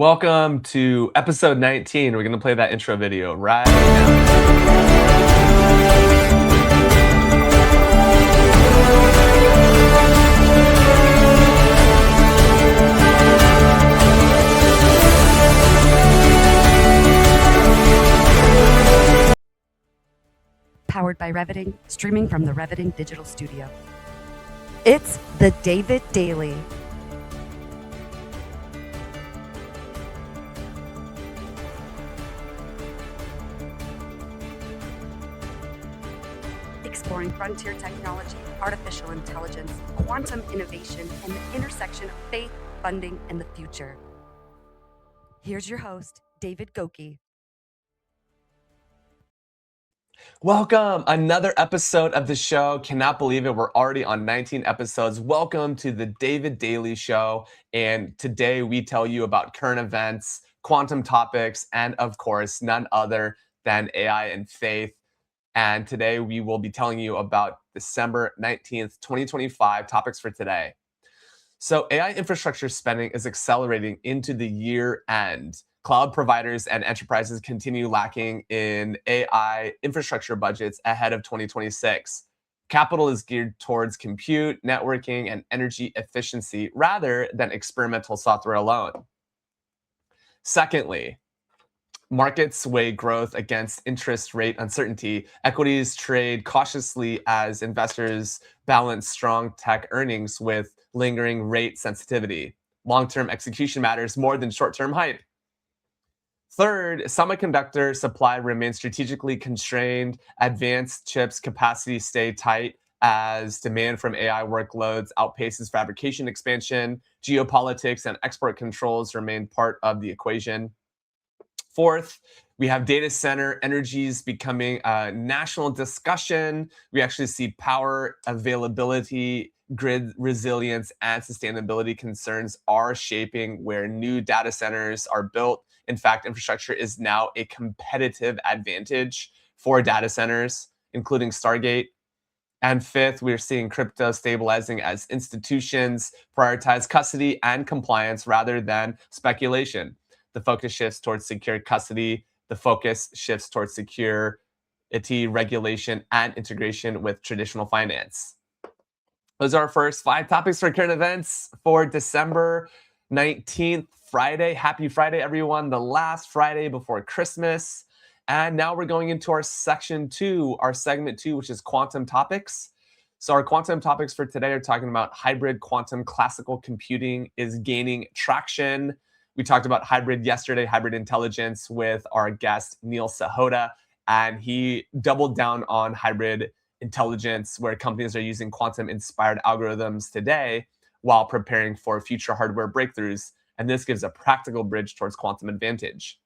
Welcome to episode 19. We're going to play that intro video right now. Powered by Reviting, streaming from the Reviting Digital Studio. It's the David Daily. Exploring frontier technology, artificial intelligence, quantum innovation, and the intersection of faith, funding, and the future. Here's your host, David Goki. Welcome, another episode of the show. Cannot believe it. We're already on 19 episodes. Welcome to the David Daily Show. And today we tell you about current events, quantum topics, and of course, none other than AI and faith. And today we will be telling you about December 19th, 2025 topics for today. So AI infrastructure spending is accelerating into the year end. Cloud providers and enterprises continue lacking in AI infrastructure budgets ahead of 2026. Capital is geared towards compute, networking, and energy efficiency rather than experimental software alone. Secondly, markets weigh growth against interest rate uncertainty. Equities trade cautiously as investors balance strong tech earnings with lingering rate sensitivity. Long-term execution matters more than short-term hype. Third, semiconductor supply remains strategically constrained. Advanced chips capacity stay tight as demand from AI workloads outpaces fabrication expansion. Geopolitics and export controls remain part of the equation. Fourth, we have data center energies becoming a national discussion. We actually see power availability, grid resilience, and sustainability concerns are shaping where new data centers are built. In fact, infrastructure is now a competitive advantage for data centers, including Stargate. And fifth, we're seeing crypto stabilizing as institutions prioritize custody and compliance rather than speculation. The focus shifts towards secure custody. The focus shifts towards security, regulation, and integration with traditional finance. Those are our first 5 topics for current events for December 19th, Friday. Happy Friday, everyone. The last Friday before Christmas. And now we're going into our segment 2, which is quantum topics. So our quantum topics for today are talking about hybrid quantum classical computing is gaining traction. We talked about hybrid yesterday, hybrid intelligence with our guest, Neil Sahota, and he doubled down on hybrid intelligence where companies are using quantum-inspired algorithms today while preparing for future hardware breakthroughs. And this gives a practical bridge towards quantum advantage.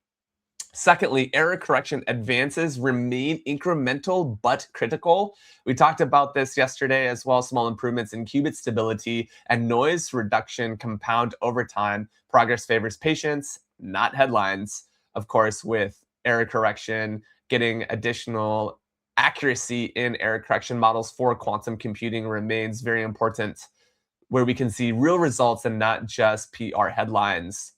Secondly, error correction advances remain incremental but critical. We talked about this yesterday as well. Small improvements in qubit stability and noise reduction compound over time. Progress favors patience, not headlines. Of course, with error correction, getting additional accuracy in error correction models for quantum computing remains very important, where we can see real results and not just PR headlines.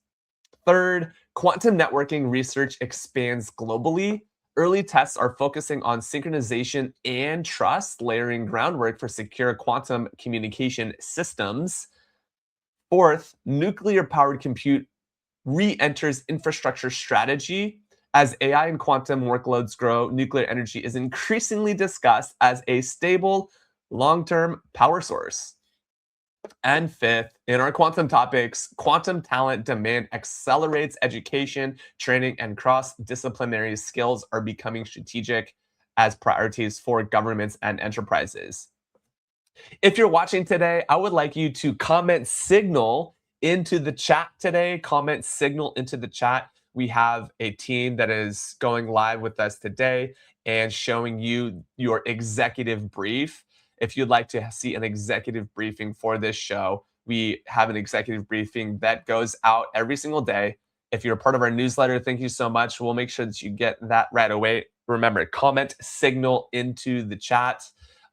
Third, quantum networking research expands globally. Early tests are focusing on synchronization and trust, layering groundwork for secure quantum communication systems. Fourth, nuclear-powered compute re-enters infrastructure strategy. As AI and quantum workloads grow, nuclear energy is increasingly discussed as a stable, long-term power source. And fifth, in our quantum topics, quantum talent demand accelerates education, training, and cross-disciplinary skills are becoming strategic as priorities for governments and enterprises. If you're watching today, I would like you to comment signal into the chat today. Comment signal into the chat. We have a team that is going live with us today and showing you your executive brief. If you'd like to see an executive briefing for this show, we have an executive briefing that goes out every single day. If you're a part of our newsletter, thank you so much. We'll make sure that you get that right away. Remember, comment signal into the chat.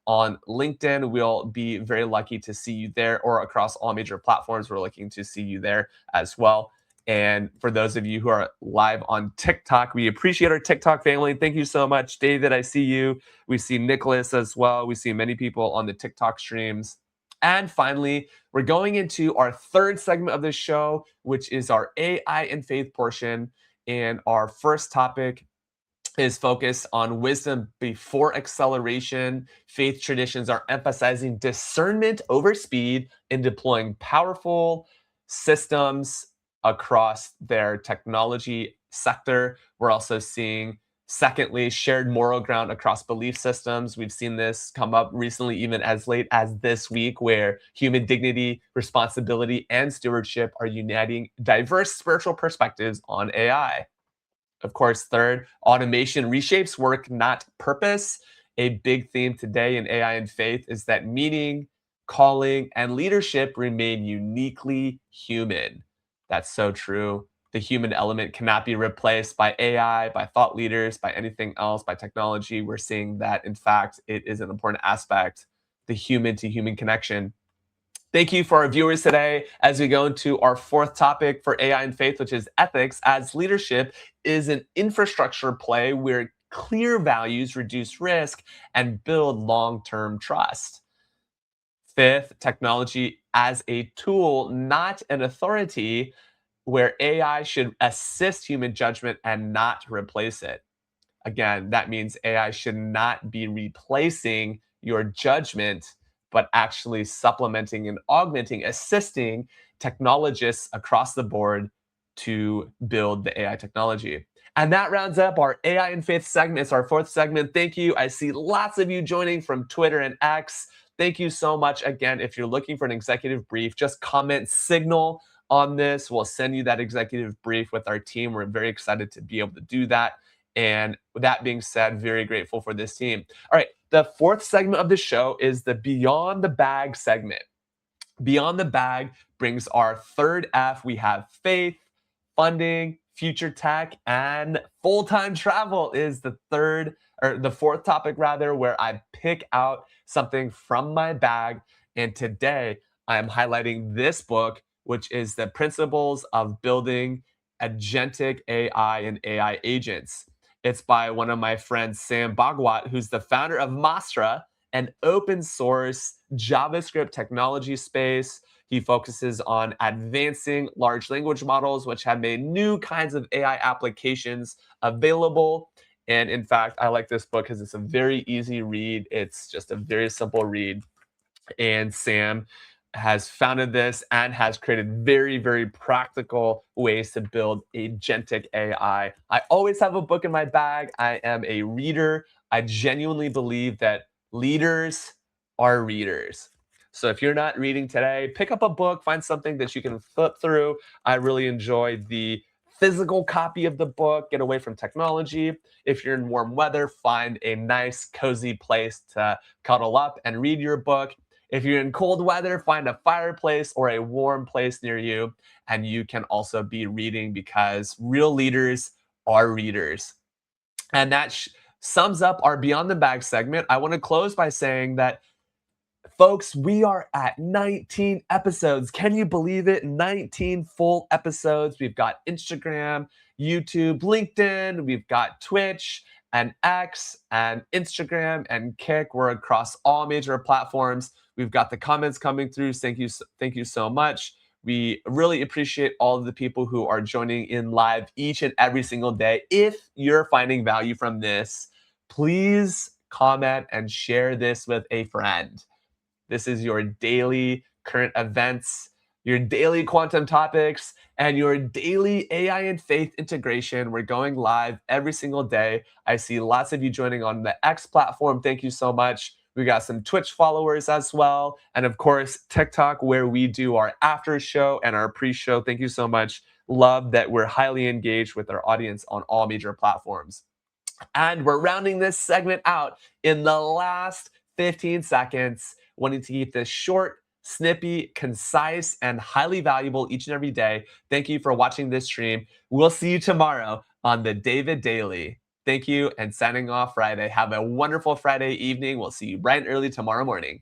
On LinkedIn, we'll be very lucky to see you there, or across all major platforms, we're looking to see you there as well. And for those of you who are live on TikTok, we appreciate our TikTok family. Thank you so much. David, I see you. We see Nicholas as well. We see many people on the TikTok streams. And finally, we're going into our third segment of this show, which is our AI and faith portion. And our first topic is focused on wisdom before acceleration. Faith traditions are emphasizing discernment over speed in deploying powerful systems across their technology sector. We're also seeing, secondly, shared moral ground across belief systems. We've seen this come up recently, even as late as this week, where human dignity, responsibility, and stewardship are uniting diverse spiritual perspectives on AI. Of course, third, automation reshapes work, not purpose. A big theme today in AI and faith is that meaning, calling, and leadership remain uniquely human. That's so true. The human element cannot be replaced by AI, by thought leaders, by anything else, by technology. We're seeing that, in fact, it is an important aspect, the human to human connection. Thank you for our viewers today as we go into our fourth topic for AI and faith, which is ethics, as leadership is an infrastructure play where clear values reduce risk and build long term trust. Fifth, technology as a tool, not an authority, where AI should assist human judgment and not replace it. Again, that means AI should not be replacing your judgment, but actually supplementing and augmenting, assisting technologists across the board to build the AI technology. And that rounds up our AI and faith segment. It's our fourth segment. Thank you. I see lots of you joining from Twitter and X. Thank you so much. Again, if you're looking for an executive brief, just comment signal on this. We'll send you that executive brief with our team. We're very excited to be able to do that. And with that being said, very grateful for this team. All right, the fourth segment of the show is the Beyond the Bag segment. Beyond the Bag brings our third F. We have faith, funding, future tech, and full-time travel is the third, or the fourth topic rather, where I pick out something from my bag. And today I am highlighting this book, which is The Principles of Building Agentic AI and AI Agents. It's by one of my friends, Sam Bhagwat, who's the founder of Mastra, an open source JavaScript technology space. He focuses on advancing large language models, which have made new kinds of AI applications available. And in fact, I like this book because it's a very easy read. It's just a very simple read. And Sam has founded this and has created very, very practical ways to build agentic AI. I always have a book in my bag. I am a reader. I genuinely believe that leaders are readers. So if you're not reading today, pick up a book, find something that you can flip through. I really enjoy the physical copy of the book, get away from technology. If you're in warm weather, find a nice, cozy place to cuddle up and read your book. If you're in cold weather, find a fireplace or a warm place near you, and you can also be reading because real leaders are readers. And that sums up our Beyond the Bag segment. I want to close by saying that, folks, we are at 19 episodes. Can you believe it? 19 full episodes. We've got Instagram, YouTube, LinkedIn, we've got Twitch and X and Instagram and Kick. We're across all major platforms. We've got the comments coming through. Thank you so much. We really appreciate all of the people who are joining in live each and every single day. If you're finding value from this, please comment and share this with a friend. This is your daily current events, your daily quantum topics, and your daily AI and faith integration. We're going live every single day. I see lots of you joining on the X platform. Thank you so much. We got some Twitch followers as well. And of course, TikTok, where we do our after show and our pre-show. Thank you so much. Love that we're highly engaged with our audience on all major platforms. And we're rounding this segment out in the last 15 seconds, wanting to keep this short, snippy, concise, and highly valuable each and every day. Thank you for watching this stream. We'll see you tomorrow on the David Daily. Thank you, and signing off Friday. Have a wonderful Friday evening. We'll see you bright and early tomorrow morning.